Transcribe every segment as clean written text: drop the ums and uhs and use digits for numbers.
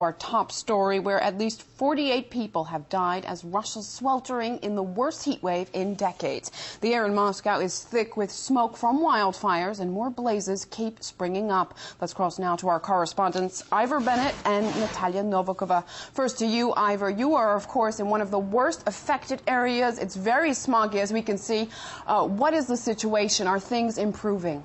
Our top story, where at least 48 people have died as Russia's sweltering in the worst heat wave in decades. The air in Moscow is thick with smoke from wildfires, and more blazes keep springing up. Let's cross now to our correspondents Ivor Bennett and Natalia Novakova. First to you, Ivor. You are, of course, in one of the worst affected areas. It's very smoggy, as we can see. What is the situation? Are things improving?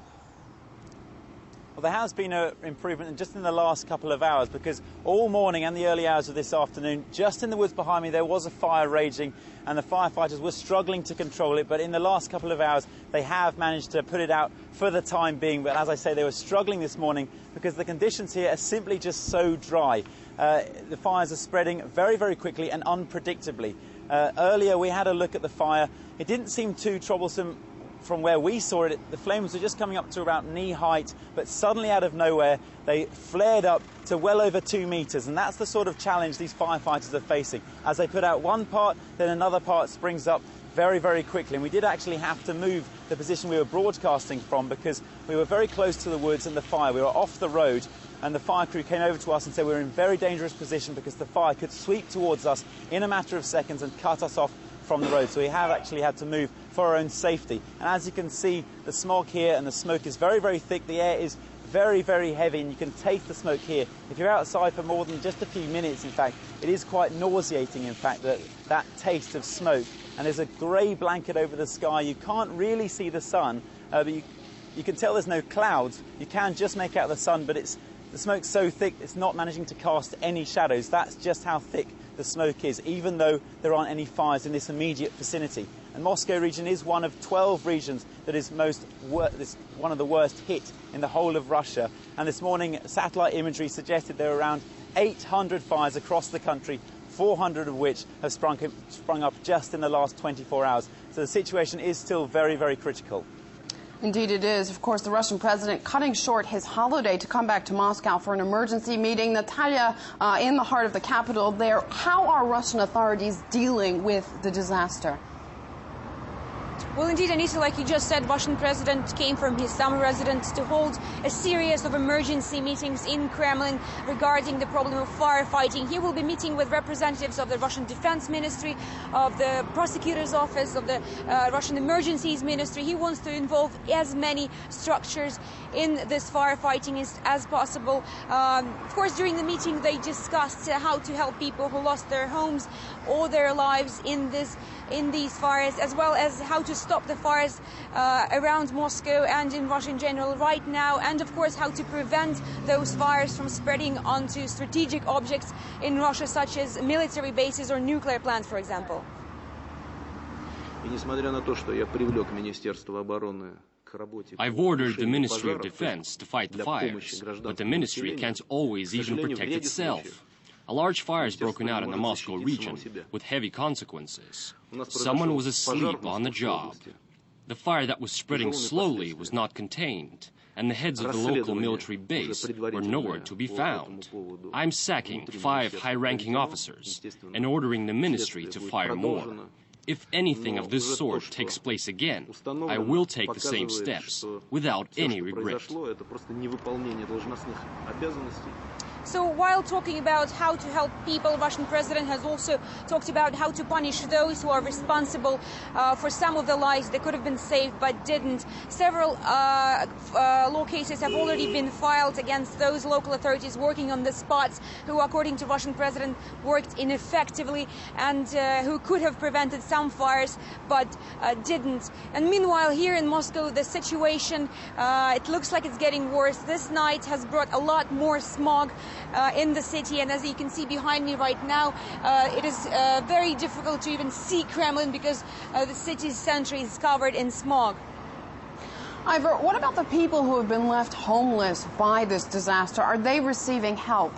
Well, there has been an improvement just in the last couple of hours, because all morning and the early hours of this afternoon, just in the woods behind me, there was a fire raging and the firefighters were struggling to control it. But in the last couple of hours, they have managed to put it out for the time being. But as I say, they were struggling this morning because the conditions here are simply just so dry. The fires are spreading very, very quickly and unpredictably. Earlier, we had a look at the fire. It didn't seem too troublesome. From where we saw it, the flames were just coming up to about knee height, but suddenly out of nowhere, they flared up to well over 2 meters. And that's the sort of challenge these firefighters are facing. As they put out one part, then another part springs up very, very quickly. And we did actually have to move the position we were broadcasting from, because we were very close to the woods and the fire. We were off the road, and the fire crew came over to us and said we were in a very dangerous position because the fire could sweep towards us in a matter of seconds and cut us off from the road. So we have actually had to move for our own safety. And as you can see, the smog here and the smoke is very, very thick. The air is very, very heavy, and you can taste the smoke here. If you're outside for more than just a few minutes, in fact, it is quite nauseating, in fact, that taste of smoke. And there's a grey blanket over the sky. You can't really see the sun, but you can tell there's no clouds. You can just make out the sun, but the smoke's so thick it's not managing to cast any shadows. That's just how thick the smoke is, even though there aren't any fires in this immediate vicinity. And Moscow region is one of 12 regions that is one of the worst hit in the whole of Russia. And this morning, satellite imagery suggested there are around 800 fires across the country, 400 of which have sprung up just in the last 24 hours. So the situation is still very, very critical. Indeed it is. Of course, the Russian president cutting short his holiday to come back to Moscow for an emergency meeting. Natalia, in the heart of the capital there, how are Russian authorities dealing with the disaster? Well, indeed, Anita, like you just said, Russian president came from his summer residence to hold a series of emergency meetings in Kremlin regarding the problem of firefighting. He will be meeting with representatives of the Russian Defense Ministry, of the Prosecutor's Office, of the Russian Emergencies Ministry. He wants to involve as many structures in this firefighting as possible. Of course, during the meeting, they discussed how to help people who lost their homes or their lives in these fires, as well as how to stop the fires around Moscow and in Russia in general right now, and of course how to prevent those fires from spreading onto strategic objects in Russia, such as military bases or nuclear plants, for example. I've ordered the Ministry of Defense to fight the fires, but the ministry can't always even protect itself. A large fire has broken out in the Moscow region, with heavy consequences. Someone was asleep on the job. The fire that was spreading slowly was not contained, and the heads of the local military base were nowhere to be found. I'm sacking 5 high-ranking officers and ordering the ministry to fire more. If anything of this sort takes place again, I will take the same steps without any regret. So while talking about how to help people, the Russian president has also talked about how to punish those who are responsible for some of the lives that could have been saved but didn't. Several law cases have already been filed against those local authorities working on the spots who, according to Russian president, worked ineffectively and who could have prevented some fires but didn't. And meanwhile, here in Moscow, the situation, it looks like it's getting worse. This night has brought a lot more smog in the city, and as you can see behind me right now, it is very difficult to even see Kremlin because the city's center is covered in smog. Ivor, what about the people who have been left homeless by this disaster? Are they receiving help?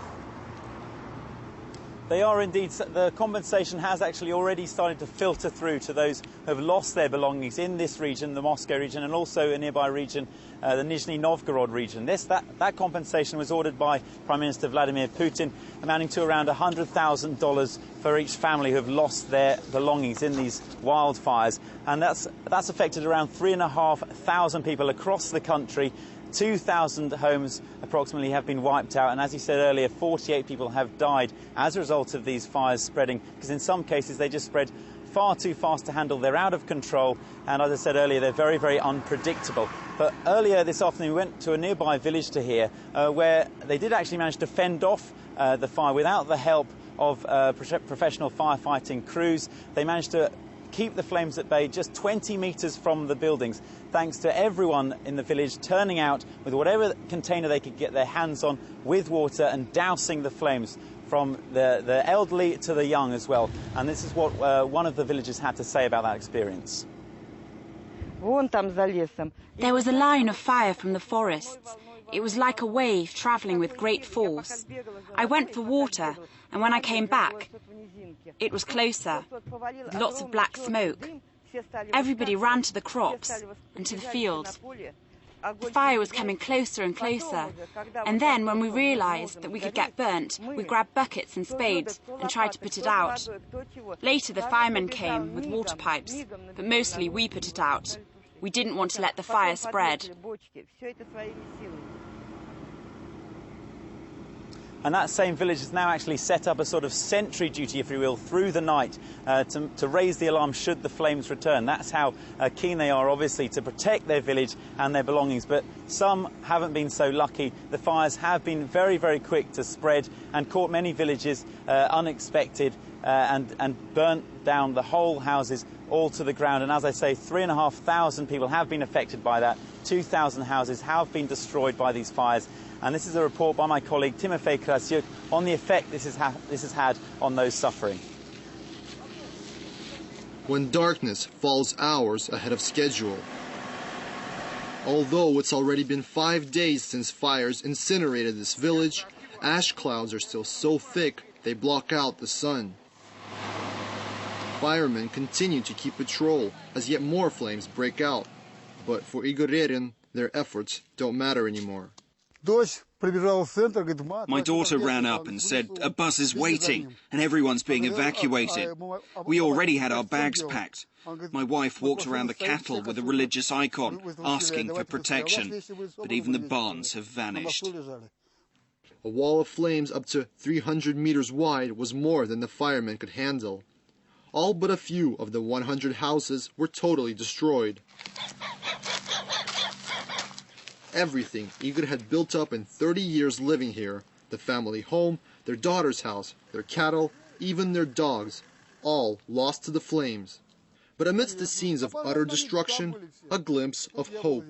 They are indeed. The compensation has actually already started to filter through to those who have lost their belongings in this region, the Moscow region, and also a nearby region, the Nizhny Novgorod region. That compensation was ordered by Prime Minister Vladimir Putin, amounting to around $100,000 for each family who have lost their belongings in these wildfires. And that's affected around 3,500 people across the country. 2,000 homes approximately have been wiped out, and as you said earlier, 48 people have died as a result of these fires spreading, because in some cases they just spread far too fast to handle. They're out of control, and as I said earlier, they're very, very unpredictable. But earlier this afternoon we went to a nearby village to here where they did actually manage to fend off the fire without the help of professional firefighting crews. They managed to keep the flames at bay just 20 metres from the buildings, thanks to everyone in the village turning out with whatever container they could get their hands on with water and dousing the flames, from the elderly to the young as well. And this is what one of the villagers had to say about that experience. There was a line of fire from the forests. It was like a wave travelling with great force. I went for water, and when I came back, it was closer, with lots of black smoke. Everybody ran to the crops and to the fields. The fire was coming closer and closer, and then when we realised that we could get burnt, we grabbed buckets and spades and tried to put it out. Later the firemen came with water pipes, but mostly we put it out. We didn't want to let the fire spread. And that same village has now actually set up a sort of sentry duty, if you will, through the night to raise the alarm should the flames return. That's how keen they are, obviously, to protect their village and their belongings. But some haven't been so lucky. The fires have been very, very quick to spread and caught many villages unexpected and burnt down the whole houses all to the ground. And as I say, 3,500 people have been affected by that. 2,000 houses have been destroyed by these fires. And this is a report by my colleague Timofey Krasyuk on the effect this has had on those suffering. When darkness falls hours ahead of schedule. Although it's already been 5 days since fires incinerated this village, ash clouds are still so thick they block out the sun. Firemen continue to keep patrol as yet more flames break out. But for Igor Rerin, their efforts don't matter anymore. My daughter ran up and said, "A bus is waiting and everyone's being evacuated." We already had our bags packed. My wife walked around the cattle with a religious icon, asking for protection, but even the barns have vanished. A wall of flames up to 300 meters wide was more than the firemen could handle. All but a few of the 100 houses were totally destroyed. Everything Igor had built up in 30 years living here, the family home, their daughter's house, their cattle, even their dogs, all lost to the flames. But amidst the scenes of utter destruction, a glimpse of hope.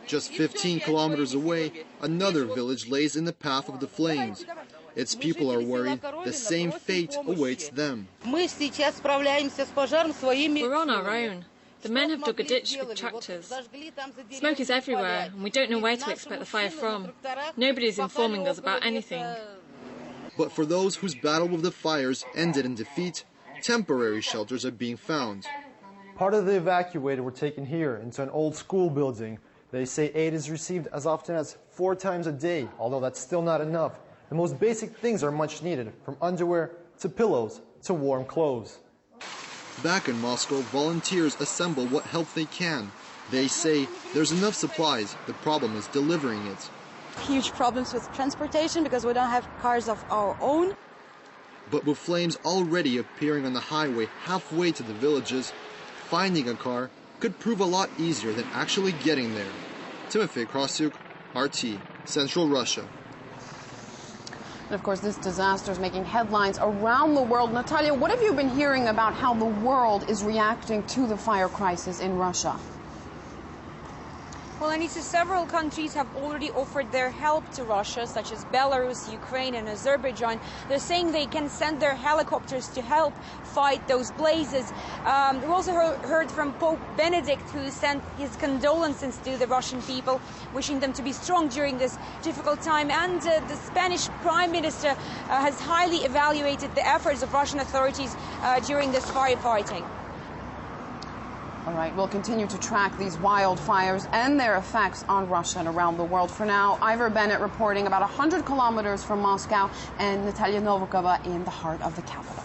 Just 15 kilometers away, another village lays in the path of the flames. Its people are worried the same fate awaits them. We're on our own. The men have dug a ditch with tractors. Smoke is everywhere, and we don't know where to expect the fire from. Nobody is informing us about anything. But for those whose battle with the fires ended in defeat, temporary shelters are being found. Part of the evacuated were taken here into an old school building. They say aid is received as often as 4 times a day, although that's still not enough. The most basic things are much needed, from underwear to pillows to warm clothes. Back in Moscow, volunteers assemble what help they can. They say there's enough supplies, the problem is delivering it. Huge problems with transportation because we don't have cars of our own. But with flames already appearing on the highway halfway to the villages, finding a car could prove a lot easier than actually getting there. Timofey Krasyuk, RT, Central Russia. And of course, this disaster is making headlines around the world. Natalia, what have you been hearing about how the world is reacting to the fire crisis in Russia? Well, Anita, several countries have already offered their help to Russia, such as Belarus, Ukraine and Azerbaijan. They're saying they can send their helicopters to help fight those blazes. We've also heard from Pope Benedict, who sent his condolences to the Russian people, wishing them to be strong during this difficult time. And the Spanish Prime Minister has highly evaluated the efforts of Russian authorities during this firefighting. All right, we'll continue to track these wildfires and their effects on Russia and around the world. For now, Ivor Bennett reporting about 100 kilometers from Moscow, and Natalia Novikova in the heart of the capital.